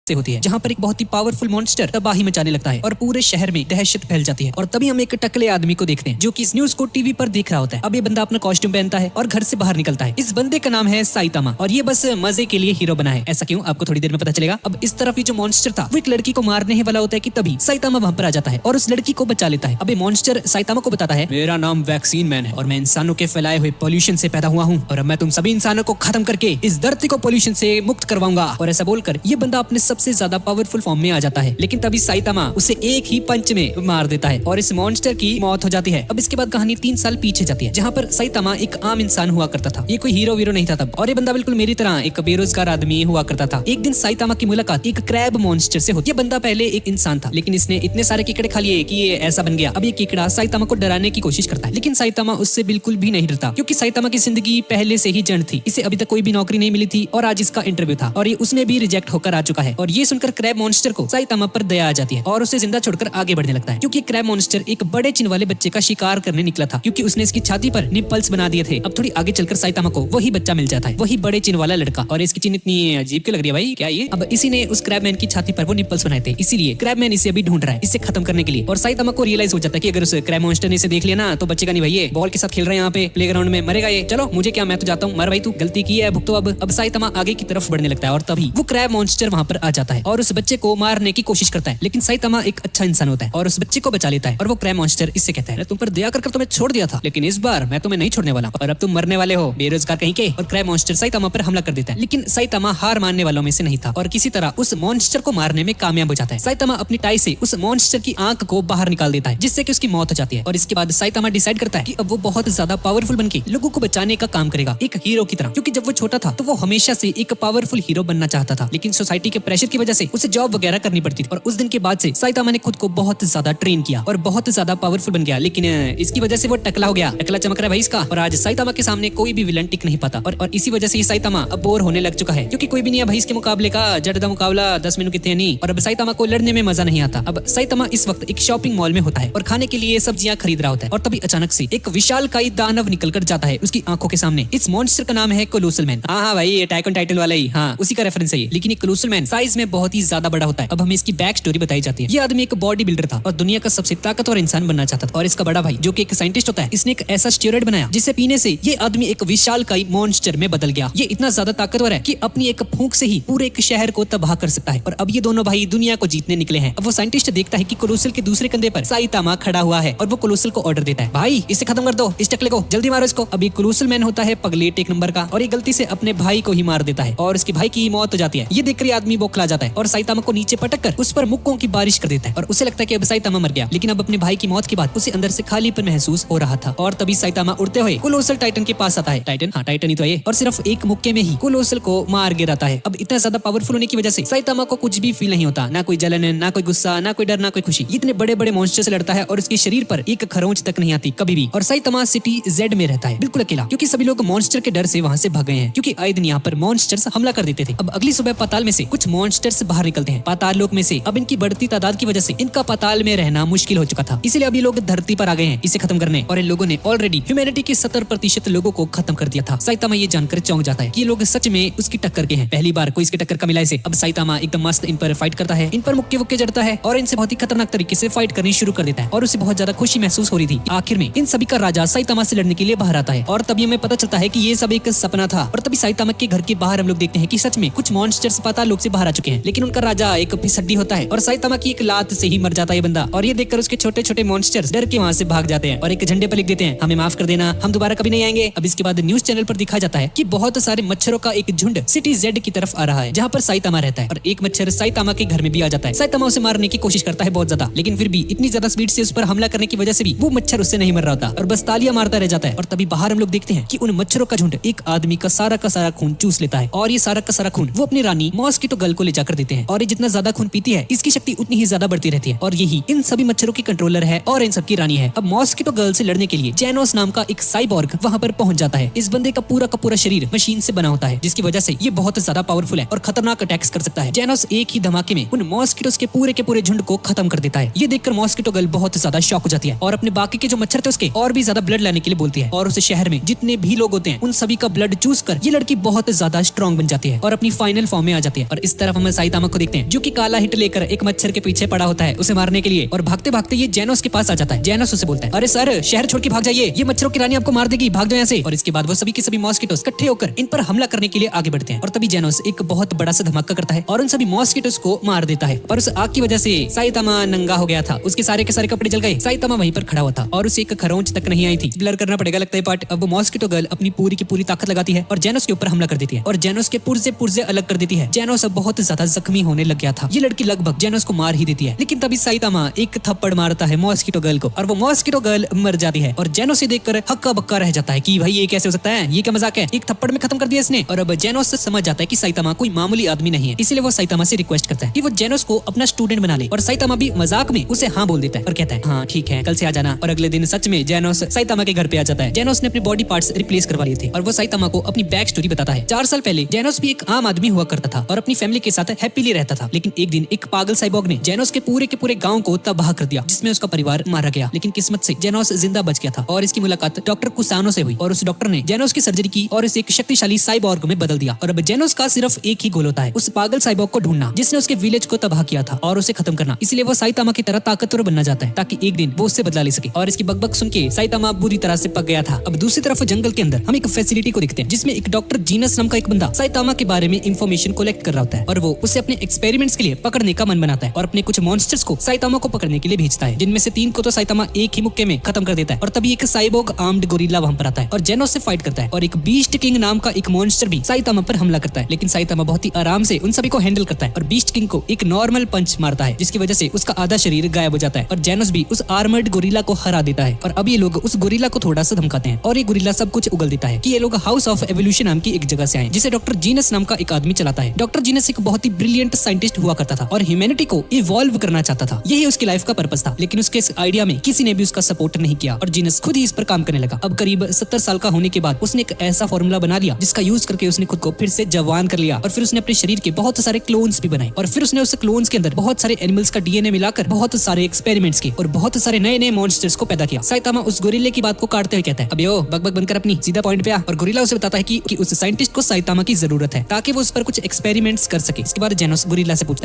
से होती है, जहाँ पर एक बहुत ही पावरफुल मॉन्स्टर तबाही मचाने लगता है और पूरे शहर में दहशत फैल जाती है। और तभी हम एक टकले आदमी को देखते हैं जो कि इस न्यूज को टीवी पर देख रहा होता है। अब ये बंदा अपना कॉस्ट्यूम पहनता है और घर से बाहर निकलता है। इस बंदे का नाम है साइतामा और ये बस मजे के लिए हीरो बना है। ऐसा क्यों, आपको थोड़ी देर में पता चलेगा। अब इस तरफ ये जो मॉन्स्टर था वो एक लड़की को मारने ही वाला होता है कि तभी साइतामा वहां पर आ जाता है और उस लड़की को बचा लेता है। अब ये मॉन्स्टर साइतामा को बताता है, मेरा नाम वैक्सीन मैन है और मैं इंसानों के फैलाए हुए पोल्यूशन से पैदा हुआ हूँ और अब मैं तुम सभी इंसानों को खत्म करके इस धरती को पोल्यूशन से मुक्त करवाऊंगा। और ऐसा बोलकर ये बंदा अपने सबसे ज्यादा पावरफुल फॉर्म में आ जाता है, लेकिन तभी साइतामा उसे एक ही पंच में मार देता है और इस मॉन्स्टर की मौत हो जाती है। अब इसके बाद कहानी 3 साल पीछे जाती है, जहाँ पर साइतामा एक आम इंसान हुआ करता था। ये कोई हीरो वीरो नहीं था तब, और ये बंदा बिल्कुल मेरी तरह एक बेरोजगार आदमी हुआ करता था। एक दिन साइतामा की मुलाकात एक क्रैब मॉन्स्टर से होती है। ये बंदा पहले एक इंसान था, लेकिन इसने इतने सारे कीकड़े खा लिए कि ये ऐसा बन गया। अब ये कीकड़ा साइतामा को डराने की कोशिश करता है, लेकिन साइतामा उससे बिल्कुल भी नहीं डरता, क्योंकि साइतामा की जिंदगी पहले से ही जंग थी। इसे अभी तक कोई भी नौकरी नहीं मिली थी और आज इसका इंटरव्यू था और ये उसमें भी रिजेक्ट होकर आ चुका है। और ये सुनकर क्रैब मॉन्स्टर को साइतामा पर दया आ जाती है और उसे जिंदा छोड़कर आगे बढ़ने लगता है, क्योंकि क्रैब मॉन्स्टर एक बड़े चिन्ह वाले बच्चे का शिकार करने निकला था, क्योंकि उसने इसकी छाती पर निपल्स बना दिए थे। अब थोड़ी आगे चलकर साइतामा को वही बच्चा मिल जाता है, वही बड़े चिन्ह वाला लड़का। और इसकी चिन्ह इतनी अजीब क्यों लग रही है भाई, क्या ये? अब इसी ने उस क्रैब मैन की छाती पर वो निपल्स बनाए थे, इसीलिए क्रैब मैन इसे अभी ढूंढ रहा है इसे खत्म करने के लिए। और साइतामा को रियलाइज हो जाता है कि अगर उस क्रैब मॉन्स्टर ने इसे देख लिया ना तो बचेगा नहीं भाई, ये बॉल के साथ खेल रहे हैं यहाँ पे प्लेग्राउंड में, मरेगा ये। चलो मुझे क्या, मैं तो जाता हूँ, मर भाई तू, गलती की है भुगतो। अब साइतामा आगे की तरफ बढ़ने लगता है और तभी वो क्रैब मॉन्स्टर वहां पर आ जाता है और उस बच्चे को मारने की कोशिश करता है, लेकिन साइतामा एक अच्छा इंसान होता है और उस बच्चे को बचा लेता है। और वो क्रैब मॉन्स्टर इससे कहता है, तुम पर दया कर तुम्हें छोड़ दिया था, लेकिन इस बार मैं तुम्हें नहीं छोड़ने वाला और अब तुम मरने वाले हो बेरोजगार कहीं के। और क्रैब मॉन्स्टर साइतामा पर हमला कर देता है, लेकिन साइतामा हार मानने वालों में से नहीं था और किसी तरह उस मॉन्स्टर को मारने में कामयाब हो जाता है। साइतामा अपनी टाई से उस मॉन्स्टर की आंख को बाहर निकाल देता है, जिससे कि उसकी मौत हो जाती है। और इसके बाद साइतामा डिसाइड करता है कि अब वो बहुत ज्यादा पावरफुल बनके लोगों को बचाने का काम करेगा, एक हीरो की तरह। क्योंकि जब वो छोटा था तो वो हमेशा से एक पावरफुल हीरो बनना चाहता था, लेकिन सोसाइटी के प्रेशर की वजह से उसे जॉब वगैरह करनी पड़ती थी। और उस दिन के बाद से साइतामा ने खुद को बहुत ज्यादा ट्रेन किया और बहुत ज्यादा पावरफुल बन गया, लेकिन इसकी वजह से वो टकला हो गया, टकला चमक रहा है भाई इसका। और आज साइतामा के सामने कोई भी विलन टिक नहीं पाता और इसी वजह से साइतामा अब बोर होने लग चुका है, क्योंकि कोई भी नहीं है भाई इसके मुकाबले का, जड़दा मुकाबला 10 मिनट कितने नहीं। और अब साइतामा को लड़ने में मजा नहीं आता। अब साइतामा इस वक्त एक शॉपिंग मॉल में होता है और खाने के लिए सब्जियां खरीद रहा होता है और तभी अचानक से एक विशालकाय दानव निकलकर जाता है उसकी आंखों के सामने। इस मॉन्स्टर का नाम है कोलोसल मैन। हाँ भाई, अटैक ऑन टाइटन वाला ही, हाँ उसी का रेफरेंस है ये। लेकिन ये कोलोसल मैन साइज में बहुत ही ज्यादा बड़ा होता है। अब हमें इसकी बैक स्टोरी बताई जाती है। ये आदमी एक बॉडी बिल्डर था और दुनिया का सबसे ताकतवर इंसान बनना चाहता था। और इसका बड़ा भाई जो कि एक साइंटिस्ट होता है, इसने एक ऐसा स्टेरॉइड बनाया जिसे पीने से ये आदमी एक विशालकाय मॉन्स्टर में बदल गया। ये इतना ज्यादा ताकतवर है कि अपनी एक फूंक से ही पूरे एक शहर को तबाह कर सकता है। और अब ये दोनों भाई दुनिया को जीतने निकले हैं। अब वो साइंटिस्ट देखता है कि कोलोसल के दूसरे कंधे पर साइतामा खड़ा हुआ है और वो कोलोसल को ऑर्डर देता है, भाई इसे खत्म कर दो, इस टकले को जल्दी मारो इसको। अभी कोलोसल मैन होता है पगलेट एक नंबर का और ये गलती से अपने भाई को ही मार देता है और उसके भाई की मौत हो जाती है। ये देखकर ये आदमी बौखला जाता है और साइतामा को नीचे पटक कर उस पर मुक्कों की बारिश कर देता है और उसे लगता है कि अब साइतामा मर गया। लेकिन अब अपने भाई की मौत के बाद उसे अंदर से खालीपन महसूस हो रहा था और तभी साइतामा उड़ते हुए कोलोसल टाइटन के पास आता है। टाइटन, हाँ टाइटन ही तो है, और सिर्फ एक मुक्के में ही कोलोसल को मार गिराता है। अब इतना ज्यादा पावरफुल होने की वजह से साइतामा को कुछ भी फील नहीं होता, ना कोई जलन, ना कोई गुस्सा, ना कोई डर, ना कोई खुशी। इतने बड़े बड़े मॉन्स्टर से लड़ता है और उसके शरीर पर एक खरोंच तक नहीं आती कभी भी। और साइतामा सिटी जेड में रहता है बिल्कुल अकेला, क्योंकि सभी लोग मॉन्स्टर के डर से वहां से भाग गए हैं, क्योंकि आए दिन यहाँ पर मॉन्स्टर्स हमला कर देते थे। अब अगली सुबह पाताल में से कुछ मॉन्स्टर्स बाहर निकलते हैं पाताल लोक में से। अब इनकी बढ़ती तादाद की वजह से इनका पाताल में रहना मुश्किल हो चुका था, इसलिए अभी लोग धरती पर आ गए हैं इसे खत्म करने। और इन लोगों ने ऑलरेडी ह्यूमैनिटी के 70% लोगों को खत्म कर दिया था। साइतामा ये जानकर चौंक जाता है कि ये लोग सच में उसकी टक्कर के हैं, पहली बार कोई इसके टक्कर का मिला इसे। अब साइतामा एकदम मस्त इन पर फाइट करता है, इन पर मुक्के वुक्के जड़ता है और इनसे बहुत ही खतरनाक तरीके से फाइट करनी शुरू कर देता है और उसे बहुत ज्यादा खुशी महसूस हो रही थी। आखिर में इन सभी का राजा साइतामा से लड़ने के लिए बाहर आता है और तभी हमें पता चलता है कि ये सब एक सपना था। और तभी साइतामा के घर के बाहर हम लोग देखते हैं कि सच में कुछ मॉन्स्टर्स पाताल लोक से बाहर आ चुके हैं, लेकिन उनका राजा एक फिसड्डी होता है और साइतामा की एक लात से ही मर जाता है बंदा। और ये देखकर उसके छोटे छोटे मॉन्स्टर्स डर के वहां से भाग जाते हैं और एक झंडे पर लिख देते हैं, हमें माफ कर देना, हम दोबारा कभी नहीं आएंगे। अब इसके बाद न्यूज चैनल पर दिखाया जाता है कि बहुत सारे मच्छरों का एक झुंड सिटी जेड की तरफ आ रहा है, जहाँ पर साइतामा रहता है। और एक मच्छर साइतामा के घर में भी आ जाता है। साइतामा उसे मारने की कोशिश करता है बहुत ज्यादा, लेकिन फिर भी इतनी ज्यादा स्पीड से उस पर हमला करने की वजह से भी वो मच्छर उससे नहीं मर रहा था और बस तालियां मारता रह जाता है। और तभी बाहर हम लोग देखते हैं कि उन मच्छरों का झुंड एक आदमी का सारा खून चूस लेता है और ये सारा का सारा खून वो अपनी रानी मॉस्किटो गर्ल को ले जाकर देते हैं। और ये जितना ज्यादा खून पीती है इसकी शक्ति उतनी ही ज्यादा बढ़ती रहती है और यही इन सभी मच्छरों की कंट्रोलर है और इन सबकी रानी है। अब मॉस्किटो गर्ल से लड़ने के लिए जेनोस नाम का एक साइबॉर्ग वहां पर पहुंच जाता है। इस बंदे का पूरा शरीर मशीन से बना होता है, जिसकी वजह से ये बहुत ज्यादा पावरफुल है और खतरनाक अटैक्स कर सकता है। जेनोस एक ही धमाके में उन मॉस्किटोस के पूरे झुंड को खत्म कर देता है। ये देखकर मॉस्किटो गर्ल बहुत ज्यादा शॉक हो जाती है और अपने बाकी के जो मच्छर थे उसके और भी ज्यादा ब्लड लाने के लिए बोलती है और उसे शहर में जितने भी लोग होते हैं उन सभी का ब्लड चूस कर ये लड़की बहुत ज्यादा स्ट्रॉन्ग बन जाती है और अपनी फाइनल फॉर्म में आ जाती है। और इस तरफ तरफ हम साइतामा को देखते हैं जो कि काला हिट लेकर एक मच्छर के पीछे पड़ा होता है उसे मारने के लिए। और भागते भागते ये जेनोस के पास आ जाता है। जेनोस उसे बोलता है, अरे सर शहर छोड़ के भाग जाइए, ये मच्छरों की रानी आपको मार देगी, भाग जाओ यहाँ से। और इसके बाद वो सभी के सभी मॉस्किटोस इकट्ठे होकर इन पर हमला करने के लिए आगे बढ़ते हैं। और तभी जेनोस एक बहुत बड़ा सा धमाका करता है और उन सभी मॉस्किटोस को मार देता है। पर उस आग की वजह से साइतामा नंगा हो गया था, उसके सारे के सारे कपड़े जल गए। साइतामा वहीं पर खड़ा हुआ था और उसे एक खरोंच तक नहीं आई थी। ब्लर करना पड़ेगा लगता है पार्ट। अब वो मॉस्किटो गर्ल अपनी पूरी की पूरी ताकत लगाती है और जेनोस के ऊपर हमला कर देती है और जेनोस के पुर्जे अलग कर देती है। जेनोस अब बहुत ज्यादा जख्मी होने लग गया था। ये लड़की लगभग जेनोस को मार ही देती है, लेकिन तभी साइतामा एक थप्पड़ मारता है मॉस्किटो गर्ल को और वो मॉस्किटो गर्ल मर जाती है। और जेनोस से देखकर हक्का बक्का रह जाता है कि भाई ये कैसे हो सकता है, ये क्या मजाक है, एक थप्पड़ में खत्म कर दिया इसने। और अब जेनोस समझ जाता है कि साइतामा कोई मामूली आदमी नहीं है, इसलिए वो साइतामा से रिक्वेस्ट करता है कि वो जेनोस को अपना स्टूडेंट बना ले। और साइतामा भी मजाक में उसे हाँ बोल देता है और कहता है हाँ ठीक है, कल से आ जाना। और अगले दिन सच में जेनोस साइतामा के घर पे आ जाता है। जेनोस ने अपने बॉडी पार्ट्स रिप्लेस करवा लिए थे और वो साइतामा को अपनी बैक स्टोरी बताता है। 4 साल पहले जेनोस भी एक आम आदमी हुआ करता था और अपनी फैमिली के साथ हैप्पीली रहता था, लेकिन एक दिन एक पागल साइबॉग ने जेनोस के पूरे गांव को तबाह कर दिया, जिसमें उसका परिवार मारा गया। लेकिन किस्मत से जेनोस जिंदा बच गया था और इसकी मुलाकात डॉक्टर कुसानो से हुई और उस डॉक्टर ने जेनोस की सर्जरी की और इसे एक शक्तिशाली साइबॉर्ग में बदल दिया। और अब जेनोस का सिर्फ एक ही गोल होता है, उस पागल साइबॉर्ग को ढूंढना जिसने उसके विलेज को तबाह किया था और उसे खत्म करना। इसलिए वो साइतामा की तरह ताकतवर बनना चाहता है ताकि एक दिन वो उससे बदला ले सके। और इसकी बकबक सुन के साइतामा बुरी तरह से पक गया था। अब दूसरी तरफ जंगल के अंदर हम एक फैसिलिटी को देखते हैं जिसमें एक डॉक्टर जीनस नाम का एक बंदा साइतामा के बारे में इंफॉर्मेशन कलेक्ट कर रहा होता है और वो उसे अपने एक्सपेरिमेंट्स के लिए पकड़ने का मन बनाता है और अपने कुछ मॉन्स्टर्स को साइतामा को पकड़ने के लिए भेजता है, जिनमें से 3 को तो साइतामा एक ही मुक्के में खत्म कर देता है। और तभी एक साइबोर्ग आर्म्ड गोरिल्ला वहां पर आता है और जेनोस से फाइट करता है और एक बीस्ट किंग नाम का एक मॉन्स्टर भी साइतामा पर हमला करता है, लेकिन साइतामा बहुत ही आराम से उन सभी को हैंडल करता है और बीस्ट किंग को एक नॉर्मल पंच मारता है जिसकी वजह से उसका आधा शरीर गायब हो जाता है और जेनोस भी उस आर्मर्ड गोरिल्ला को हरा देता है। और अब ये लोग उस गोरिल्ला को थोड़ा सा धमकाते हैं और ये गोरिल्ला सब कुछ उगल देता है कि ये लोग हाउस ऑफ एवोल्यूशन नाम की एक जगह से आए जिसे डॉक्टर जीनस नाम का एक आदमी चलाता है। डॉक्टर जीनस एक बहुत ही ब्रिलियंट साइंटिस्ट हुआ करता था और ह्यूमैनिटी को इवॉल्व करना चाहता था, यही उसकी लाइफ का पर्पस था, लेकिन उसके इस आइडिया में किसी ने भी उसका सपोर्ट नहीं किया और जीनस खुद ही इस पर काम करने लगा। अब करीब 70 साल का होने के बाद उसने एक ऐसा फॉर्मूला बना लिया जिसका यूज करके उसने खुद को फिर से जवान कर लिया और फिर उसने अपने शरीर के बहुत सारे क्लोन्स भी बनाए और फिर उसने उस क्लोन्स के अंदर बहुत सारे एनिमल्स का डीएनए मिलाकर बहुत सारे एक्सपेरिमेंट्स किए और बहुत सारे नए नए मॉन्स्टर्स को पैदा किया। साइतामा उस गोरिल्ले की बात को काटते हुए कहता है, अबे ओ बकबक बनकर अपनी सीधा पॉइंट पे आ। और गोरिल्ला उसे बताता है कि उस साइंटिस्ट को साइतामा की जरूरत है ताकि वो उस पर कुछ एक्सपेरिमेंट्स कर सके। इसके बाद जेनोस गोरिल्ला से पूछता है,